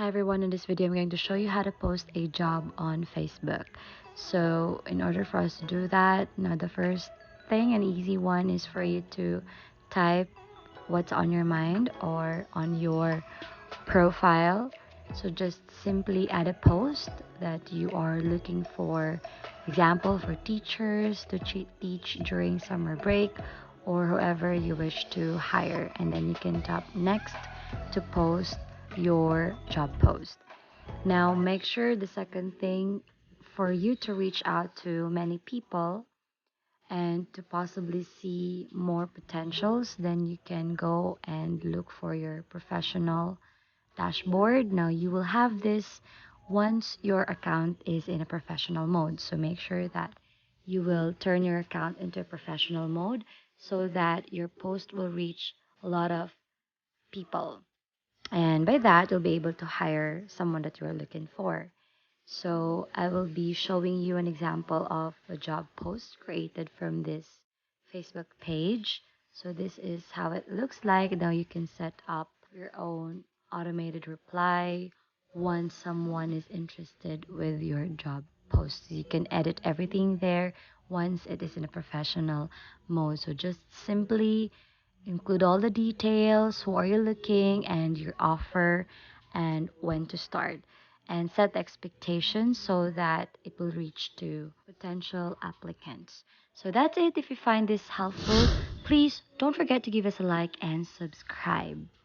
Hi everyone, in this video I'm going to show you how to post a job on Facebook. So in order for us to do that, now the first thing, an easy one, is for you to type what's on your mind or on your profile. So just simply add a post that you are looking for, example, for teachers to teach during summer break, or whoever you wish to hire, and then you can tap next to post your job post. Now make sure, the second thing, for you to reach out to many people and to possibly see more potentials, then you can go and look for your professional dashboard. Now you will have this once your account is in a professional mode. So make sure that you will turn your account into a professional mode so that your post will reach a lot of people. And by that, you'll be able to hire someone that you're looking for. So I will be showing you an example of a job post created from this Facebook page. So this is how it looks like. Now you can set up your own automated reply once someone is interested with your job post. You can edit everything there once it is in a professional mode. So just simply include all the details, who are you looking, and your offer, and when to start. And set expectations so that it will reach to potential applicants. So that's it. If you find this helpful, please don't forget to give us a like and subscribe.